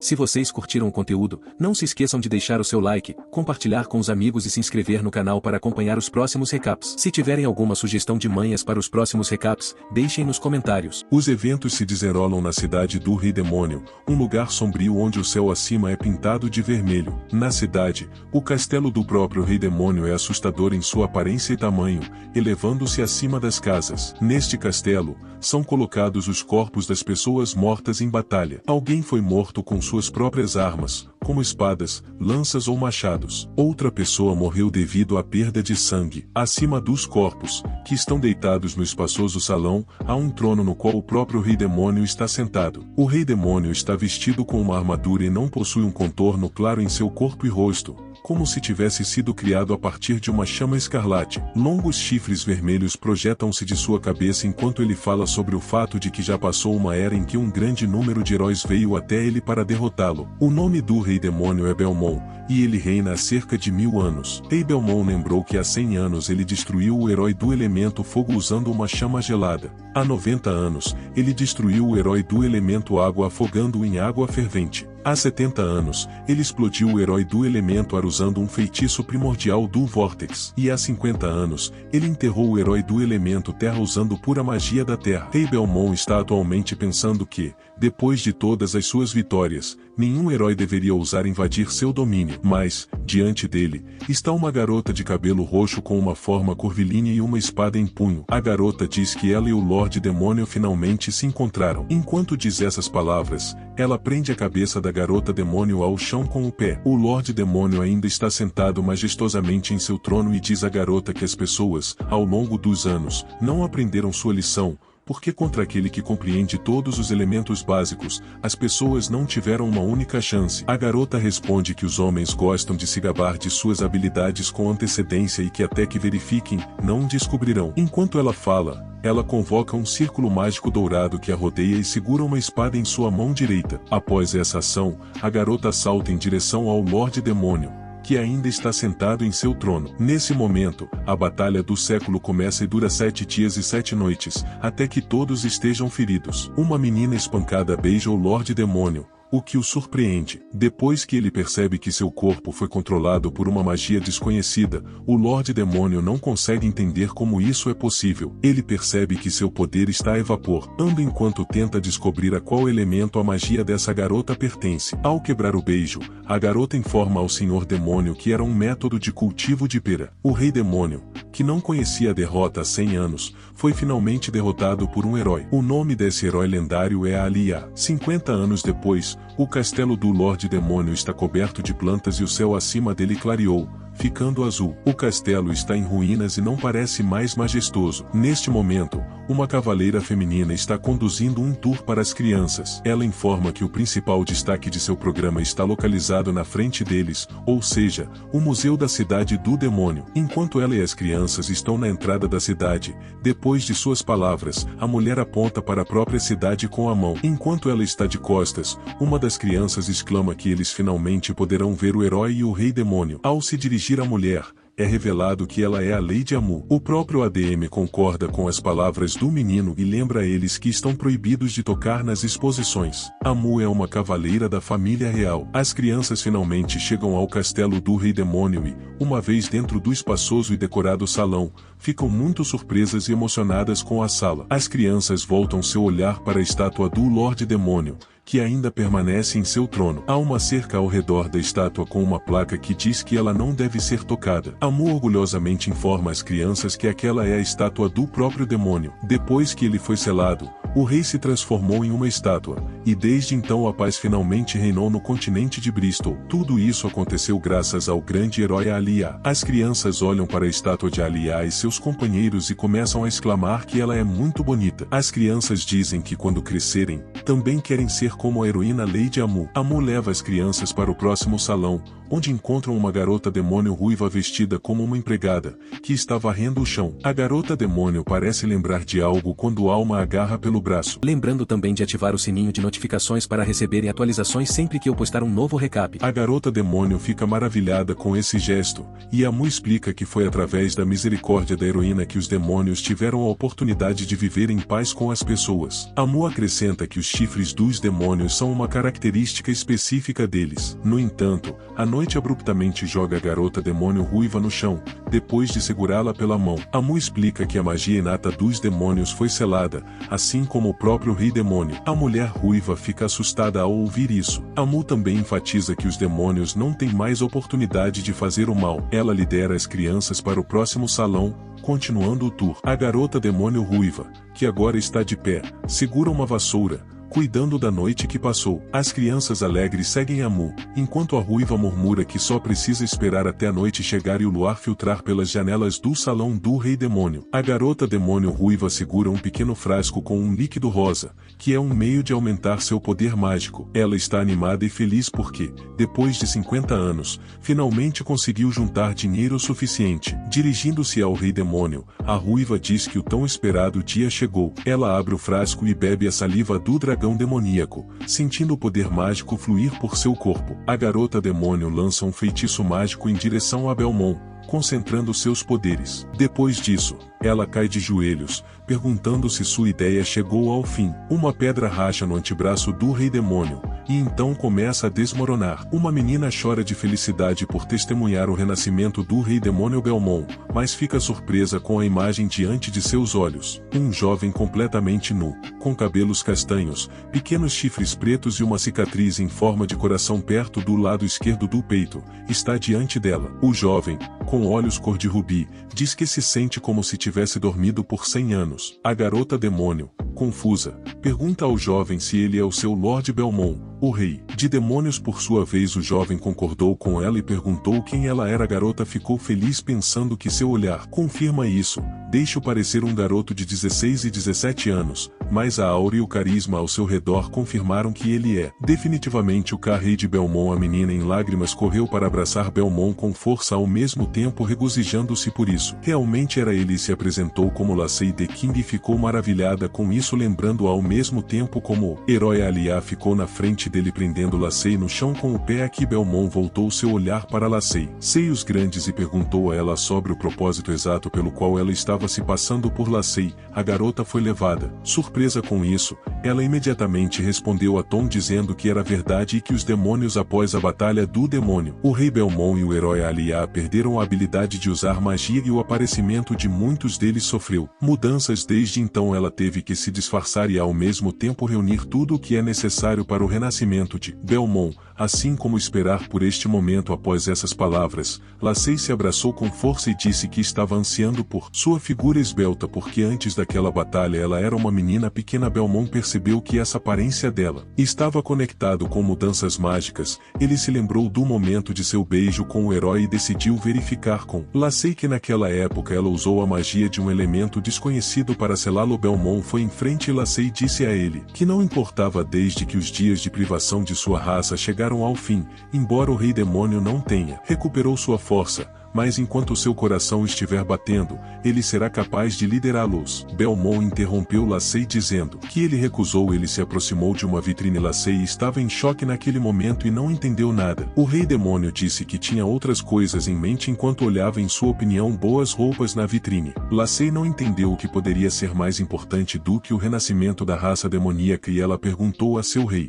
Se vocês curtiram o conteúdo, não se esqueçam de deixar o seu like, compartilhar com os amigos e se inscrever no canal para acompanhar os próximos recaps. Se tiverem alguma sugestão de manhas para os próximos recaps, deixem nos comentários. Os eventos se desenrolam na cidade do Rei Demônio, um lugar sombrio onde o céu acima é pintado de vermelho. Na cidade, o castelo do próprio Rei Demônio é assustador em sua aparência e tamanho, elevando-se acima das casas. Neste castelo, são colocados os corpos das pessoas mortas em batalha. Alguém foi morto com suas próprias armas, como espadas, lanças ou machados. Outra pessoa morreu devido à perda de sangue. Acima dos corpos, que estão deitados no espaçoso salão, há um trono no qual o próprio Rei Demônio está sentado. O Rei Demônio está vestido com uma armadura e não possui um contorno claro em seu corpo e rosto, como se tivesse sido criado a partir de uma chama escarlate. Longos chifres vermelhos projetam-se de sua cabeça enquanto ele fala sobre o fato de que já passou uma era em que um grande número de heróis veio até ele para derrotá-lo. O nome do Rei Demônio é Belmont, e ele reina há cerca de 1000 anos. Rei Belmont lembrou que há 100 anos ele destruiu o herói do elemento fogo usando uma chama gelada. Há 90 anos, ele destruiu o herói do elemento água afogando-o em água fervente. Há 70 anos, ele explodiu o herói do elemento ar usando um feitiço primordial do Vortex. E há 50 anos, ele enterrou o herói do elemento terra usando pura magia da terra. Rei Belmont está atualmente pensando que, depois de todas as suas vitórias, nenhum herói deveria ousar invadir seu domínio. Mas, diante dele, está uma garota de cabelo roxo com uma forma curvilínea e uma espada em punho. A garota diz que ela e o Lorde Demônio finalmente se encontraram. Enquanto diz essas palavras, ela prende a cabeça da garota demônio ao chão com o pé. O Lorde Demônio ainda está sentado majestosamente em seu trono e diz à garota que as pessoas, ao longo dos anos, não aprenderam sua lição, porque contra aquele que compreende todos os elementos básicos, as pessoas não tiveram uma única chance. A garota responde que os homens gostam de se gabar de suas habilidades com antecedência e que até que verifiquem, não descobrirão. Enquanto ela fala, ela convoca um círculo mágico dourado que a rodeia e segura uma espada em sua mão direita. Após essa ação, a garota salta em direção ao Lorde Demônio, que ainda está sentado em seu trono. Nesse momento, a batalha do século começa e dura 7 dias e 7 noites, até que todos estejam feridos. Uma menina espancada beija o Lorde Demônio, o que o surpreende. Depois que ele percebe que seu corpo foi controlado por uma magia desconhecida, o Lorde Demônio não consegue entender como isso é possível. Ele percebe que seu poder está a evaporando enquanto tenta descobrir a qual elemento a magia dessa garota pertence. Ao quebrar o beijo, a garota informa ao Senhor Demônio que era um método de cultivo de pera. O Rei Demônio, que não conhecia a derrota há 100 anos, foi finalmente derrotado por um herói. O nome desse herói lendário é Alia. 50 anos depois, o castelo do Lorde Demônio está coberto de plantas e o céu acima dele clareou, ficando azul. O castelo está em ruínas e não parece mais majestoso. Neste momento, uma cavaleira feminina está conduzindo um tour para as crianças. Ela informa que o principal destaque de seu programa está localizado na frente deles, ou seja, o Museu da Cidade do Demônio. Enquanto ela e as crianças estão na entrada da cidade, depois de suas palavras, a mulher aponta para a própria cidade com a mão. Enquanto ela está de costas, uma das crianças exclama que eles finalmente poderão ver o herói e o Rei Demônio. Ao se dirigir à mulher, é revelado que ela é a Lady Amu. O próprio ADM concorda com as palavras do menino e lembra a eles que estão proibidos de tocar nas exposições. Amu é uma cavaleira da família real. As crianças finalmente chegam ao castelo do Rei Demônio e, uma vez dentro do espaçoso e decorado salão, ficam muito surpresas e emocionadas com a sala. As crianças voltam seu olhar para a estátua do Lorde Demônio, que ainda permanece em seu trono. Há uma cerca ao redor da estátua com uma placa que diz que ela não deve ser tocada. Amu orgulhosamente informa as crianças que aquela é a estátua do próprio demônio. Depois que ele foi selado, o rei se transformou em uma estátua, e desde então a paz finalmente reinou no continente de Bristol. Tudo isso aconteceu graças ao grande herói Alia. As crianças olham para a estátua de Alia e seus companheiros e começam a exclamar que ela é muito bonita. As crianças dizem que quando crescerem, também querem ser como a heroína Lady Amu. Amu leva as crianças para o próximo salão, onde encontram uma garota demônio ruiva vestida como uma empregada, que está varrendo o chão. A garota demônio parece lembrar de algo quando Alma a agarra pelo antebraço. Lembrando também de ativar o sininho de notificações para receberem atualizações sempre que eu postar um novo recap. A garota demônio fica maravilhada com esse gesto, e Amu explica que foi através da misericórdia da heroína que os demônios tiveram a oportunidade de viver em paz com as pessoas. Amu acrescenta que os chifres dos demônios são uma característica específica deles. No entanto, a noite abruptamente joga a garota demônio ruiva no chão, depois de segurá-la pela mão. Amu explica que a magia inata dos demônios foi selada, assim como o próprio rei demônio. A mulher ruiva fica assustada ao ouvir isso. Amu também enfatiza que os demônios não têm mais oportunidade de fazer o mal. Ela lidera as crianças para o próximo salão, continuando o tour. A garota demônio ruiva, que agora está de pé, segura uma vassoura, cuidando da noite que passou. As crianças alegres seguem Amu, enquanto a ruiva murmura que só precisa esperar até a noite chegar e o luar filtrar pelas janelas do salão do rei demônio. A garota demônio ruiva segura um pequeno frasco com um líquido rosa, que é um meio de aumentar seu poder mágico. Ela está animada e feliz porque, depois de 50 anos, finalmente conseguiu juntar dinheiro suficiente. Dirigindo-se ao rei demônio, a ruiva diz que o tão esperado dia chegou. Ela abre o frasco e bebe a saliva do dragão demoníaco, sentindo o poder mágico fluir por seu corpo. A garota demônio lança um feitiço mágico em direção a Belmont, concentrando seus poderes. Depois disso, ela cai de joelhos, perguntando se sua ideia chegou ao fim. Uma pedra racha no antebraço do rei demônio, e então começa a desmoronar. Uma menina chora de felicidade por testemunhar o renascimento do rei demônio Belmont, mas fica surpresa com a imagem diante de seus olhos. Um jovem completamente nu, com cabelos castanhos, pequenos chifres pretos e uma cicatriz em forma de coração perto do lado esquerdo do peito, está diante dela. O jovem, com olhos cor de rubi, diz que se sente como se tivesse dormido por 100 anos. A garota demônio, confusa, pergunta ao jovem se ele é o seu Lord Belmont, o rei de demônios. Por sua vez o jovem concordou com ela e perguntou quem ela era. A garota ficou feliz pensando que seu olhar confirma isso, deixa-o parecer um garoto de 16 e 17 anos, mas a aura e o carisma ao seu redor confirmaram que ele é definitivamente o rei de Belmont. A menina em lágrimas correu para abraçar Belmont com força, ao mesmo tempo regozijando-se por isso. Realmente era ele, e se apresentou como Lacey the King e ficou maravilhada com isso, lembrando ao mesmo tempo como o herói. Alia ficou na frente dele prendendo Lacey no chão com o pé. Aqui Belmont voltou seu olhar para Lacey, seios grandes, e perguntou a ela sobre o propósito exato pelo qual ela estava se passando por Lacey. A garota foi levada, surpresa com isso. Ela imediatamente respondeu a Tom dizendo que era verdade e que os demônios, após a batalha do demônio, o rei Belmont e o herói Alia perderam a habilidade de usar magia e o aparecimento de muitos deles sofreu mudanças. Desde então ela teve que se disfarçar e ao mesmo tempo reunir tudo o que é necessário para o renascimento de Belmont, assim como esperar por este momento. Após essas palavras, Lacey se abraçou com força e disse que estava ansiando por sua figura esbelta, porque antes daquela batalha ela era uma menina pequena. Belmont percebeu que essa aparência dela estava conectado com mudanças mágicas. Ele se lembrou do momento de seu beijo com o herói e decidiu verificar com Lacey que naquela época ela usou a magia de um elemento desconhecido para selá-lo. Belmont foi em frente e Lacey disse a ele que não importava desde que os dias de privação de sua raça chegaram ao fim, embora o rei demônio não tenha recuperou sua força, mas enquanto seu coração estiver batendo, ele será capaz de liderá-los. Belmont interrompeu Lacey dizendo que ele recusou. Ele se aproximou de uma vitrine. Lacey estava em choque naquele momento e não entendeu nada. O rei demônio disse que tinha outras coisas em mente enquanto olhava, em sua opinião, boas roupas na vitrine. Lacey não entendeu o que poderia ser mais importante do que o renascimento da raça demoníaca e ela perguntou a seu rei